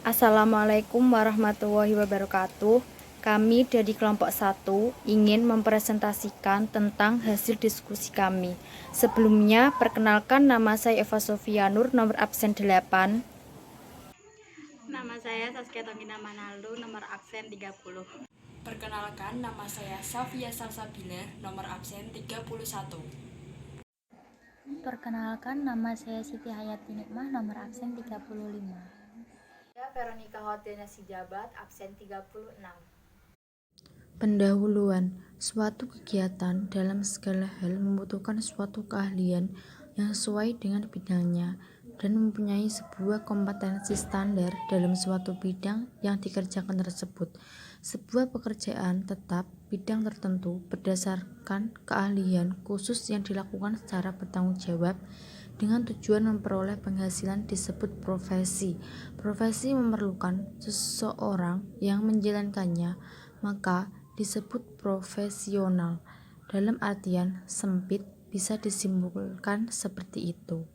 Assalamualaikum warahmatullahi wabarakatuh. Kami dari kelompok 1 ingin mempresentasikan tentang hasil diskusi kami. Sebelumnya, perkenalkan nama saya Eva Sofianur, nomor absen 8. Nama saya Saskia Tongina Manaldo, nomor absen 30. Perkenalkan, nama saya Safia Salsabila, nomor absen 31. Perkenalkan, nama saya Siti Hayati Nikmah, nomor absen 35. Veronica Hotina Sijabat, absen 36. Pendahuluan. Suatu kegiatan dalam segala hal membutuhkan suatu keahlian yang sesuai dengan bidangnya dan mempunyai sebuah kompetensi standar dalam suatu bidang yang dikerjakan tersebut. Sebuah pekerjaan tetap bidang tertentu berdasarkan keahlian khusus yang dilakukan secara bertanggung jawab dengan tujuan memperoleh penghasilan disebut profesi. Profesi memerlukan seseorang yang menjalankannya, maka disebut profesional. Dalam artian sempit bisa disimpulkan seperti itu.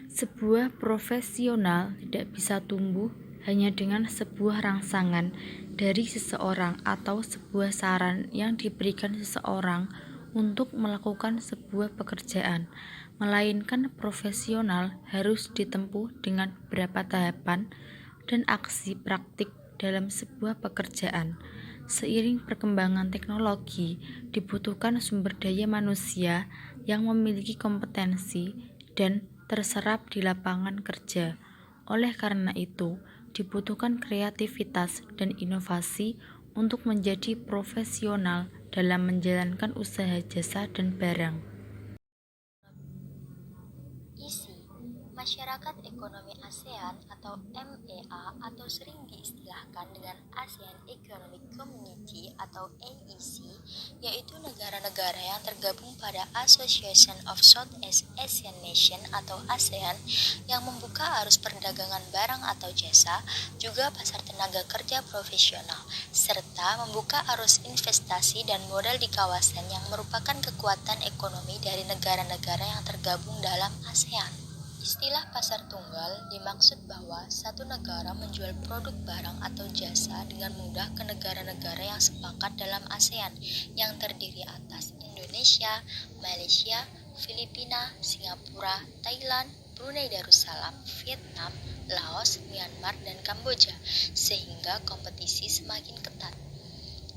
Sebuah profesional tidak bisa tumbuh hanya dengan sebuah rangsangan dari seseorang atau sebuah saran yang diberikan seseorang untuk melakukan sebuah pekerjaan, melainkan profesional harus ditempuh dengan beberapa tahapan dan aksi praktik dalam sebuah pekerjaan. Seiring perkembangan teknologi, dibutuhkan sumber daya manusia yang memiliki kompetensi dan terserap di lapangan kerja. Oleh karena itu, dibutuhkan kreativitas dan inovasi untuk menjadi profesional dalam menjalankan usaha jasa dan barang. Isi Masyarakat Ekonomi ASEAN atau MEA atau sering diistilahkan dengan ASEAN Economic Community atau AEC, yaitu negara-negara yang tergabung pada Association of Southeast Asian Nation atau ASEAN yang membuka arus perdagangan barang atau jasa, juga pasar tenaga kerja profesional, serta membuka arus investasi dan modal di kawasan yang merupakan kekuatan ekonomi dari negara-negara yang tergabung dalam ASEAN. Istilah pasar tunggal dimaksud bahwa satu negara menjual produk barang atau jasa dengan mudah ke negara-negara yang sepakat dalam ASEAN yang terdiri atas Indonesia, Malaysia, Filipina, Singapura, Thailand, Brunei Darussalam, Vietnam, Laos, Myanmar, dan Kamboja, sehingga kompetisi semakin ketat.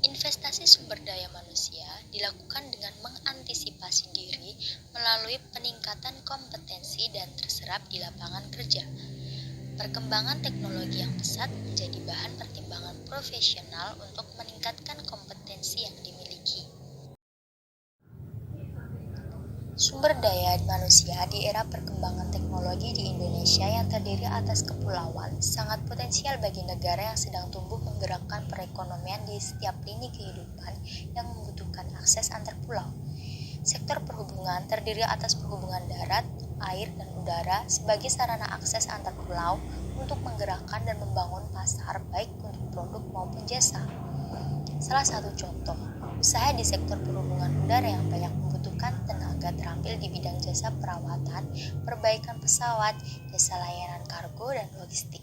Investasi sumber daya manusia dilakukan dengan mengantisipasi diri melalui peningkatan kompetensi dan terserap di lapangan kerja. Perkembangan teknologi yang pesat menjadi bahan pertimbangan profesional untuk meningkatkan kompetensi yang dimiliki. Sumber daya manusia di era perkembangan teknologi di Indonesia yang terdiri atas kepulauan sangat potensial bagi negara yang sedang tumbuh menggerakkan perekonomian di setiap lini kehidupan yang membutuhkan akses antar pulau. Sektor perhubungan terdiri atas perhubungan darat, air, dan udara sebagai sarana akses antar pulau untuk menggerakkan dan membangun pasar baik untuk produk maupun jasa. Salah satu contoh, usaha di sektor perhubungan udara yang banyak membutuhkan tenaga terampil di bidang jasa perawatan, perbaikan pesawat, jasa layanan kargo, dan logistik.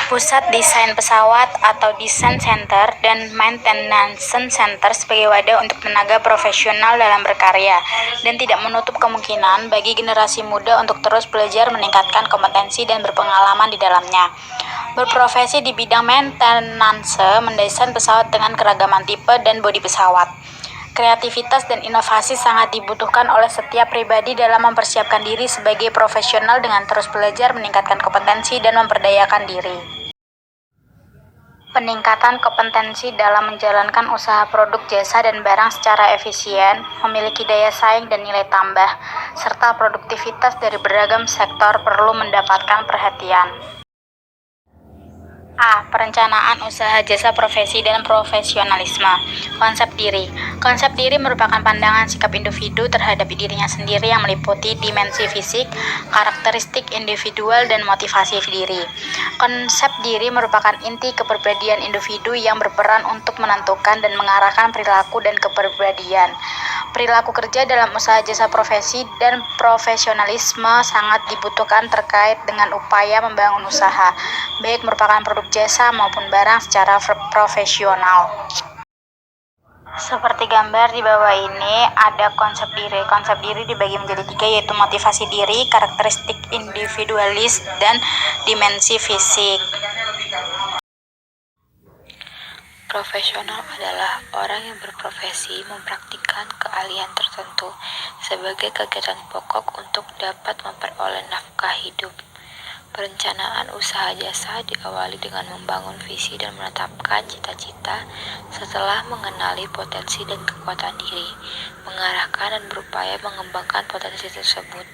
Pusat Desain Pesawat atau Design Center dan Maintenance Center sebagai wadah untuk tenaga profesional dalam berkarya dan tidak menutup kemungkinan bagi generasi muda untuk terus belajar meningkatkan kompetensi dan berpengalaman di dalamnya. Berprofesi di bidang maintenance, mendesain pesawat dengan keragaman tipe dan bodi pesawat. Kreativitas dan inovasi sangat dibutuhkan oleh setiap pribadi dalam mempersiapkan diri sebagai profesional dengan terus belajar meningkatkan kompetensi dan memperdayakan diri. Peningkatan kompetensi dalam menjalankan usaha produk jasa dan barang secara efisien, memiliki daya saing dan nilai tambah, serta produktivitas dari beragam sektor perlu mendapatkan perhatian. A. Perencanaan usaha jasa profesi dan profesionalisme. Konsep diri. Konsep diri merupakan pandangan sikap individu terhadap dirinya sendiri yang meliputi dimensi fisik, karakteristik individual, dan motivasi diri. Konsep diri merupakan inti kepribadian individu yang berperan untuk menentukan dan mengarahkan perilaku dan kepribadian. Perilaku kerja dalam usaha jasa profesi dan profesionalisme sangat dibutuhkan terkait dengan upaya membangun usaha, baik merupakan produk jasa maupun barang secara profesional. Seperti gambar di bawah ini, ada konsep diri. Konsep diri dibagi menjadi 3, yaitu motivasi diri, karakteristik individualis, dan dimensi fisik. Profesional adalah orang yang berprofesi mempraktikkan keahlian tertentu sebagai kegiatan pokok untuk dapat memperoleh nafkah hidup. Perencanaan usaha jasa diawali dengan membangun visi dan menetapkan cita-cita setelah mengenali potensi dan kekuatan diri, mengarahkan dan berupaya mengembangkan potensi tersebut.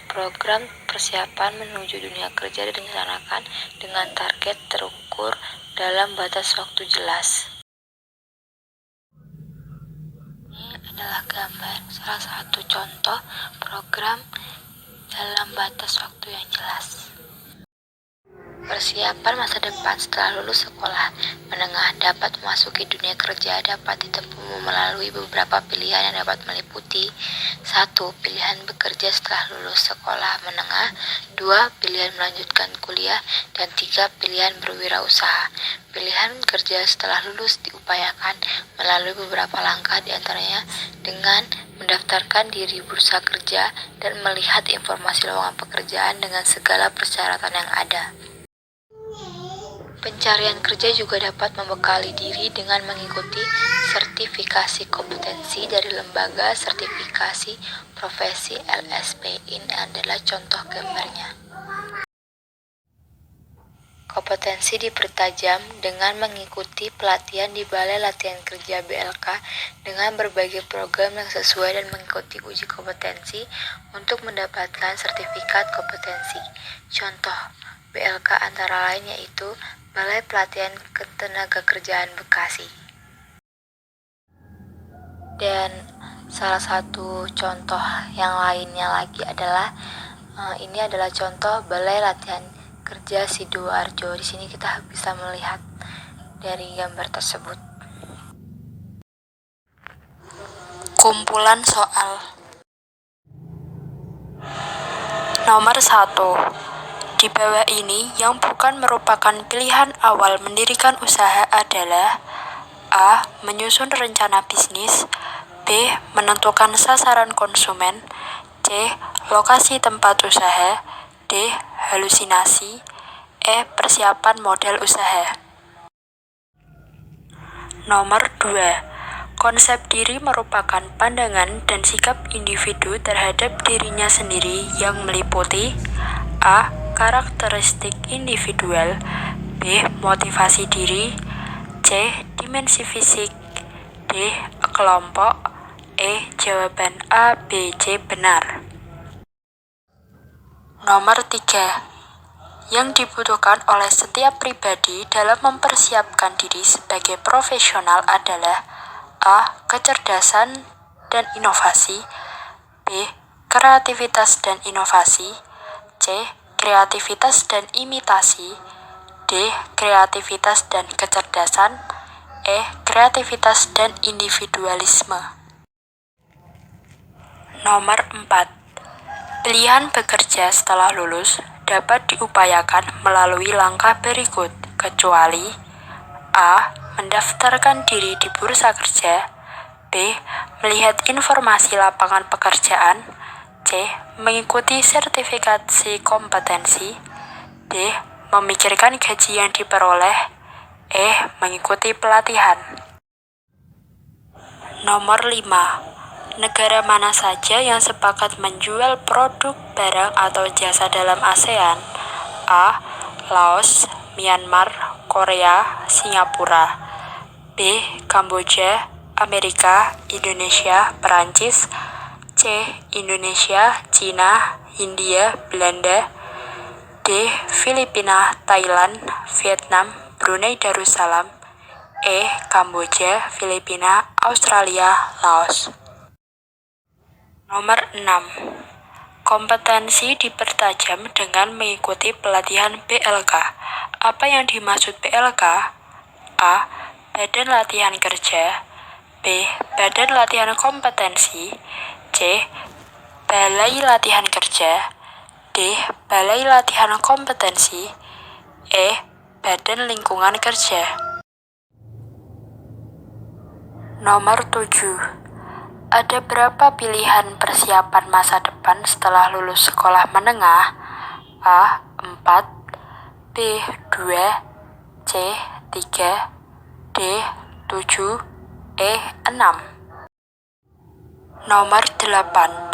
Program persiapan menuju dunia kerja direncanakan dengan target terukur dalam batas waktu jelas. Ini adalah gambar salah satu contoh program dalam batas waktu yang jelas. Persiapan masa depan setelah lulus sekolah menengah dapat memasuki dunia kerja dapat ditempuh melalui beberapa pilihan yang dapat meliputi 1. Pilihan bekerja setelah lulus sekolah menengah, 2. Pilihan melanjutkan kuliah, dan 3. Pilihan berwirausaha. Pilihan kerja setelah lulus diupayakan melalui beberapa langkah diantaranya dengan mendaftarkan diri bursa kerja dan melihat informasi lowongan pekerjaan dengan segala persyaratan yang ada. Pencarian kerja juga dapat membekali diri dengan mengikuti sertifikasi kompetensi dari lembaga sertifikasi profesi LSP. Ini adalah contoh gambarnya. Kompetensi dipertajam dengan mengikuti pelatihan di Balai Latihan Kerja BLK dengan berbagai program yang sesuai dan mengikuti uji kompetensi untuk mendapatkan sertifikat kompetensi. Contoh BLK antara lain yaitu Balai Pelatihan Ketenagakerjaan Bekasi. Dan salah satu contoh yang lainnya lagi adalah ini adalah contoh Balai Latihan Kerja Sidoarjo. Di sini kita bisa melihat dari gambar tersebut. Kumpulan soal. Nomor 1. Di bawah ini yang bukan merupakan pilihan awal mendirikan usaha adalah A. Menyusun rencana bisnis, B. Menentukan sasaran konsumen, C. Lokasi tempat usaha, D. Halusinasi, E. Persiapan modal usaha. Nomor 2. Konsep diri merupakan pandangan dan sikap individu terhadap dirinya sendiri yang meliputi A. Karakteristik individual, B. Motivasi diri, C. Dimensi fisik, D. Kelompok, E. Jawaban A, B, C benar. Nomor 3. Yang dibutuhkan oleh setiap pribadi dalam mempersiapkan diri sebagai profesional adalah A. Kecerdasan dan inovasi, B. Kreativitas dan inovasi, C. Kreativitas dan imitasi, D. Kreativitas dan kecerdasan, E. Kreativitas dan individualisme. Nomor 4. Pilihan bekerja setelah lulus dapat diupayakan melalui langkah berikut, kecuali A. Mendaftarkan diri di bursa kerja, B. Melihat informasi lapangan pekerjaan, C. Mengikuti sertifikasi kompetensi, D. Memikirkan gaji yang diperoleh, E. Mengikuti pelatihan. Nomor 5. Negara mana saja yang sepakat menjual produk, barang, atau jasa dalam ASEAN? A. Laos, Myanmar, Korea, Singapura, B. Kamboja, Amerika, Indonesia, Perancis, C. Indonesia, Cina, Hindia, Belanda, D. D. Filipina, Thailand, Vietnam, Brunei Darussalam. E. Kamboja, Filipina, Australia, Laos. Nomor 6. Kompetensi dipertajam dengan mengikuti pelatihan BLK. Apa yang dimaksud BLK? A. Badan Latihan Kerja. B. Badan Latihan Kompetensi. C. Balai Latihan Kerja. D. Balai Latihan Kompetensi. E. Badan Lingkungan Kerja. Nomor 7. Ada berapa pilihan persiapan masa depan setelah lulus sekolah menengah? A. 4, B. 2, C. 3, D. 7, E. 6. Nomor 8.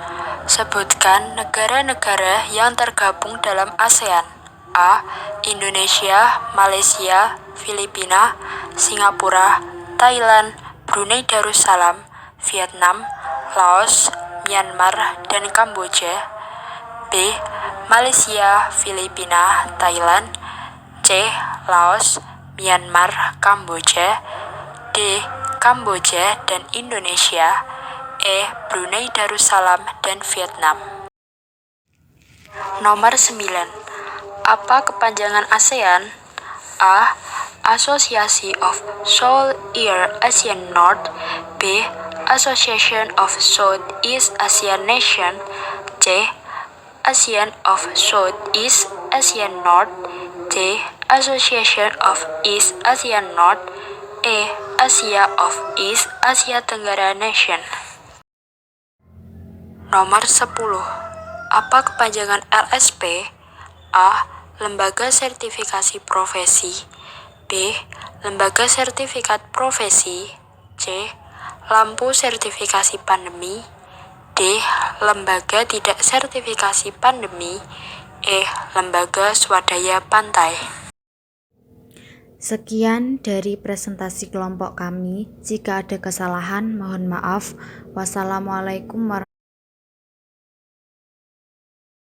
Sebutkan negara-negara yang tergabung dalam ASEAN. A. Indonesia, Malaysia, Filipina, Singapura, Thailand, Brunei Darussalam, Vietnam, Laos, Myanmar, dan Kamboja. B. Malaysia, Filipina, Thailand. C. Laos, Myanmar, Kamboja. D. Kamboja dan Indonesia. E. Brunei Darussalam dan Vietnam. Nomor 9. Apa kepanjangan ASEAN? A. Association of Southeast Asian North. B. Association of Southeast Asian Nation. C. ASEAN of Southeast Asian North. D. Association of East Asian North. E. Asia of East Asia Tenggara Nation. Nomor 10. Apa kepanjangan LSP? A. Lembaga Sertifikasi Profesi. B. Lembaga Sertifikat Profesi. C. Lampu Sertifikasi Pandemi. D. Lembaga Tidak Sertifikasi Pandemi. E. Lembaga Swadaya Pantai. Sekian dari presentasi kelompok kami. Jika ada kesalahan, mohon maaf. Wassalamualaikum warahmatullahi wabarakatuh.